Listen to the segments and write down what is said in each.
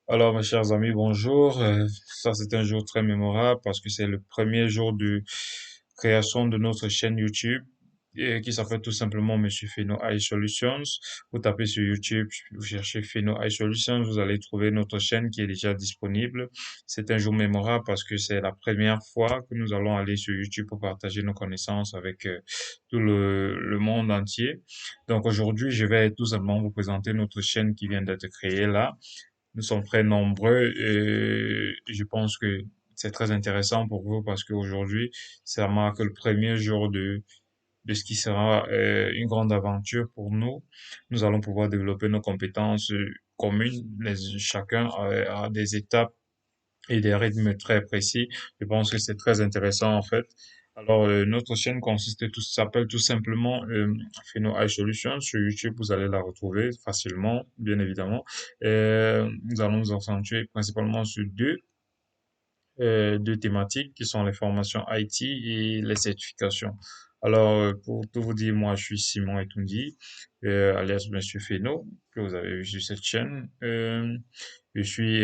Alors, mes chers amis, bonjour. Ça, c'est un jour très mémorable parce que c'est le premier jour de création de notre chaîne YouTube qui s'appelle tout simplement Monsieur Feno AI Solutions. Vous tapez sur YouTube, vous cherchez Feno AI Solutions, vous allez trouver notre chaîne qui est déjà disponible. C'est un jour mémorable parce que c'est la première fois que nous allons aller sur YouTube pour partager nos connaissances avec tout le monde entier. Donc aujourd'hui, je vais tout simplement vous présenter notre chaîne qui vient d'être créée là. Nous sommes très nombreux et je pense que c'est très intéressant pour vous parce qu'aujourd'hui, ça marque le premier jour de ce qui sera une grande aventure pour nous. Nous allons pouvoir développer nos compétences communes. Chacun a des étapes et des rythmes très précis. Je pense que c'est très intéressant en fait. Alors, notre chaîne s'appelle tout simplement Pheno Eye Solutions. Sur YouTube, vous allez la retrouver facilement, bien évidemment. Nous allons nous accentuer principalement sur deux thématiques qui sont les formations IT et les certifications. Alors, pour tout vous dire, moi, je suis Simon Etoundi, alias Monsieur Feno, que vous avez vu sur cette chaîne. Je suis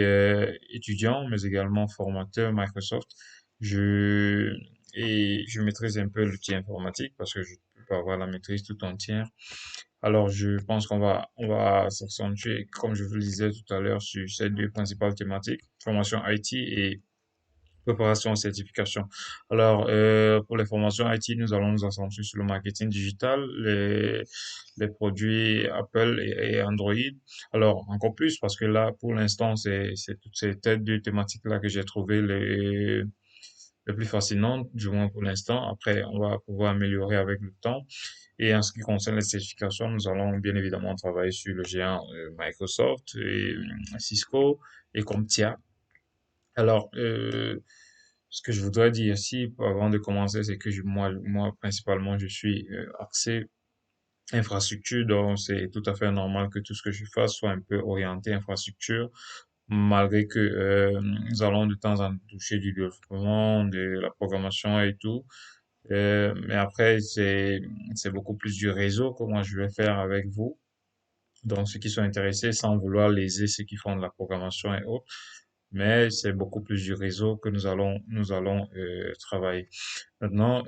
étudiant, mais également formateur Microsoft. Je et je maîtrise un peu l'outil informatique parce que je peux pas avoir la maîtrise tout entière. Alors, je pense qu'on va s'accentuer, comme je vous le disais tout à l'heure, sur ces deux principales thématiques, formation IT et préparation et certification. Alors, pour les formations IT, nous allons nous concentrer sur le marketing digital, les produits Apple et Android. Alors, encore plus, parce que là, pour l'instant, c'est toutes ces deux thématiques-là que j'ai trouvées les plus fascinantes, du moins pour l'instant. Après, on va pouvoir améliorer avec le temps. Et en ce qui concerne les certifications, nous allons bien évidemment travailler sur le géant Microsoft et Cisco et CompTIA. Alors, ce que je voudrais dire ici, avant de commencer, c'est que moi, principalement, je suis axé infrastructure, donc c'est tout à fait normal que tout ce que je fasse soit un peu orienté infrastructure, malgré que nous allons de temps en temps toucher du développement, de la programmation et tout. Mais après, c'est beaucoup plus du réseau que moi je vais faire avec vous. Donc, ceux qui sont intéressés, sans vouloir léser ceux qui font de la programmation et autres, mais c'est beaucoup plus du réseau que nous allons travailler. Maintenant,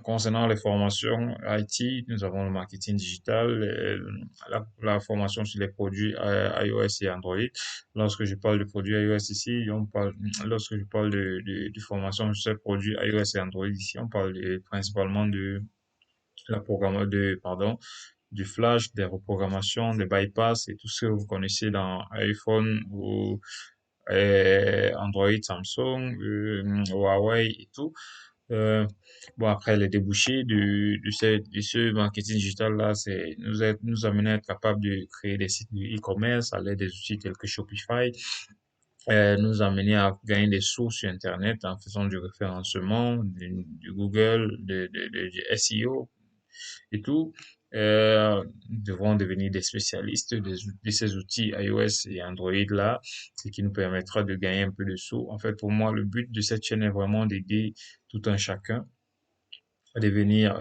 concernant les formations IT, nous avons le marketing digital, la formation sur les produits iOS et Android. Lorsque je parle de produits iOS ici, lorsque je parle de formation sur ces produits iOS et Android ici, on parle principalement de pardon, du flash, des reprogrammations, des bypass et tout ce que vous connaissez dans iPhone ou Android, Samsung, Huawei et tout. Euh, bon, après, les débouchés de ce marketing digital-là, c'est nous amener à être capable de créer des sites de e-commerce à l'aide des outils tels que Shopify, nous amener à gagner des sous sur Internet en faisant du référencement, du Google, du SEO et tout. Nous devrons devenir des spécialistes de ces outils iOS et Android là, ce qui nous permettra de gagner un peu de sous. En fait, pour moi, le but de cette chaîne est vraiment d'aider tout un chacun à devenir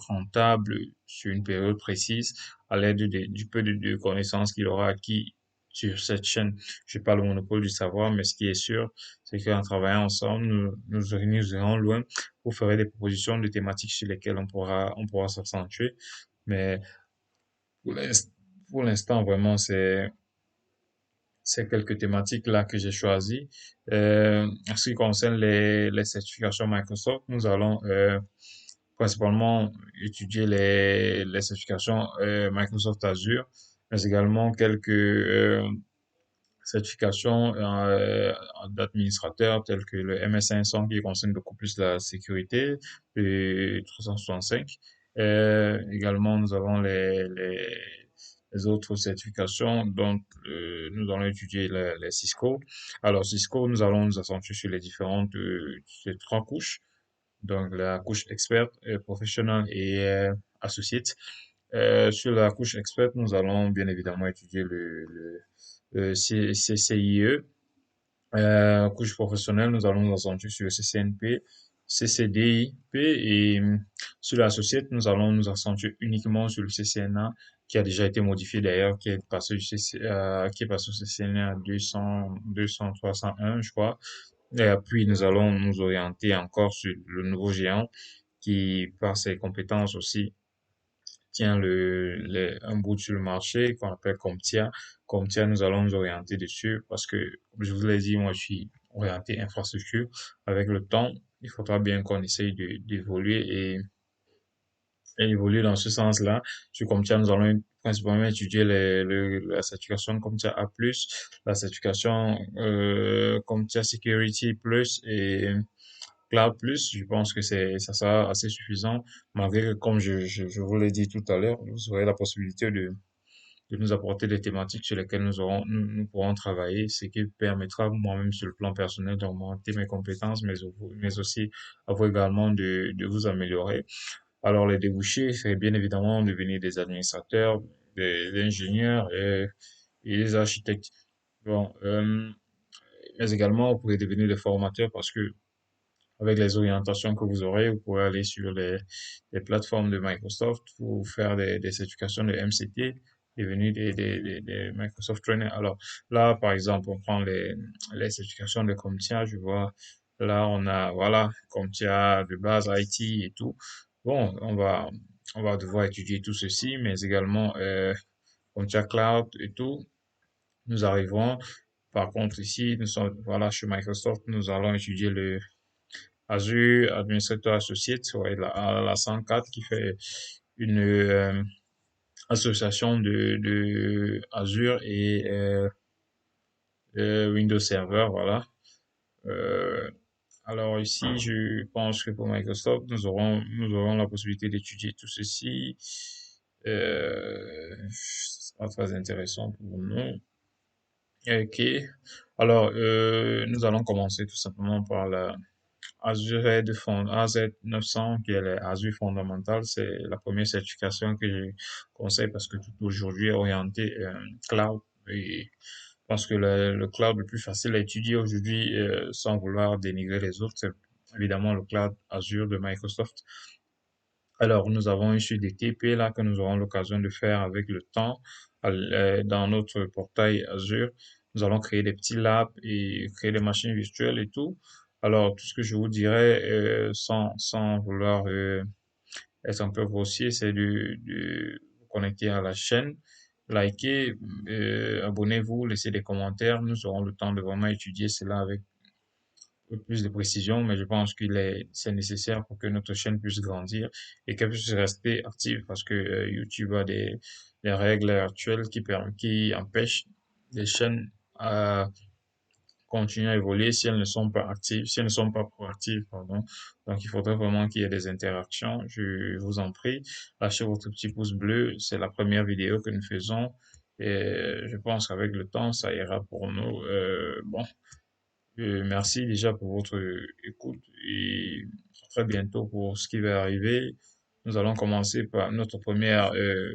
rentable sur une période précise à l'aide du peu de connaissances qu'il aura acquis sur cette chaîne. Je n'ai pas le monopole du savoir, mais ce qui est sûr, c'est qu'en travaillant ensemble, nous irons loin pour faire des propositions de thématiques sur lesquelles on pourra s'accentuer. Mais pour pour l'instant, vraiment, c'est quelques thématiques là que j'ai choisies. En ce qui concerne les certifications Microsoft, nous allons principalement étudier les certifications Microsoft Azure, mais également quelques certifications d'administrateurs telles que le MS500 qui concerne beaucoup plus la sécurité, et 365. Également, nous avons les autres certifications dont nous allons étudier les Cisco. Alors, Cisco, nous allons nous accentuer sur les différentes, ces trois couches. Donc, la couche experte, professionnelle et associate. Sur la couche experte, nous allons bien évidemment étudier CCIE. Couche professionnelle, nous allons nous concentrer sur le CCNP, CCDIP et sur l'associate, nous allons nous accentuer uniquement sur le CCNA qui a déjà été modifié d'ailleurs, qui est passé qui est passé au CCNA à 301, je crois. Et puis, nous allons nous orienter encore sur le nouveau géant qui, par ses compétences aussi, tient un bout sur le marché qu'on appelle Comptia. Comptia, nous allons nous orienter dessus parce que, comme je vous l'ai dit, moi, je suis orienté infrastructure. Avec le temps, il faudra bien qu'on essaye d'évoluer et évoluer dans ce sens-là. Sur Comptia, nous allons principalement étudier la certification Comptia A+, la certification Comptia Security Plus et Cloud Plus. Je pense que ça sera assez suffisant, malgré que, comme je vous l'ai dit tout à l'heure, vous aurez la possibilité de nous apporter des thématiques sur lesquelles nous pourrons travailler, ce qui permettra moi-même sur le plan personnel d'augmenter mes compétences, mais aussi à vous également de vous améliorer. Alors, les débouchés, c'est bien évidemment devenir des administrateurs, des ingénieurs et des architectes. Bon, mais également, vous pouvez devenir des formateurs parce que avec les orientations que vous aurez, vous pourrez aller sur les plateformes de Microsoft pour faire des certifications de MCT, devenir des Microsoft Trainers. Alors là, par exemple, on prend les certifications de CompTIA, je vois, là, on a, voilà, CompTIA de base, IT et tout. Bon, on va devoir étudier tout ceci, mais également CompTIA Cloud et tout. Nous arriverons. Par contre, ici, nous sommes, voilà, chez Microsoft, nous allons étudier le Azure Administrator Associate, ouais, la 104 qui fait une association de Azure et Windows Server, voilà. Euh, alors ici, je pense que pour Microsoft, nous aurons la possibilité d'étudier tout ceci. Ce sera très intéressant pour nous. Ok. Alors, nous allons commencer tout simplement par la Azure de fond, AZ 900, qui est l'Azure fondamental, c'est la première certification que je conseille parce que tout aujourd'hui est orienté cloud. Et parce que le cloud le plus facile à étudier aujourd'hui, sans vouloir dénigrer les autres, c'est évidemment le cloud Azure de Microsoft. Alors, nous avons ici des TP là que nous aurons l'occasion de faire avec le temps dans notre portail Azure. Nous allons créer des petits labs et créer des machines virtuelles et tout. Alors, tout ce que je vous dirais, sans vouloir être un peu grossier, c'est de vous connecter à la chaîne, liker, abonnez-vous, laissez des commentaires. Nous aurons le temps de vraiment étudier cela avec peu plus de précision, mais je pense c'est nécessaire pour que notre chaîne puisse grandir et qu'elle puisse rester active parce que YouTube a des règles actuelles qui empêchent les chaînes à continuer à évoluer si elles ne sont pas actives, si elles ne sont pas proactives, pardon. Donc, il faudrait vraiment qu'il y ait des interactions. Je vous en prie, lâchez votre petit pouce bleu. C'est la première vidéo que nous faisons et je pense qu'avec le temps, ça ira pour nous. Bon, merci déjà pour votre écoute et à très bientôt pour ce qui va arriver. Nous allons commencer par notre première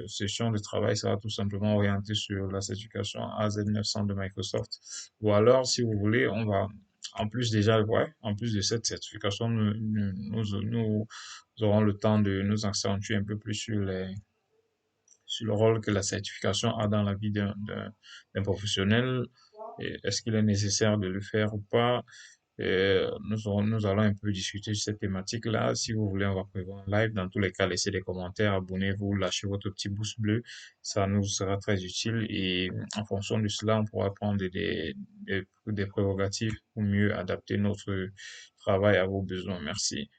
session de travail, ça va tout simplement orienter sur la certification AZ 900 de Microsoft. Ou alors, si vous voulez, on va, en plus déjà, ouais, en plus de cette certification, nous aurons le temps de nous accentuer un peu plus sur le rôle que la certification a dans la vie d'un professionnel. Est-ce qu'il est nécessaire de le faire ou pas? Nous allons un peu discuter sur cette thématique-là. Si vous voulez, on va prévoir un live. Dans tous les cas, laissez des commentaires, abonnez-vous, lâchez votre petit pouce bleu. Ça nous sera très utile et en fonction de cela, on pourra prendre des prérogatives pour mieux adapter notre travail à vos besoins. Merci.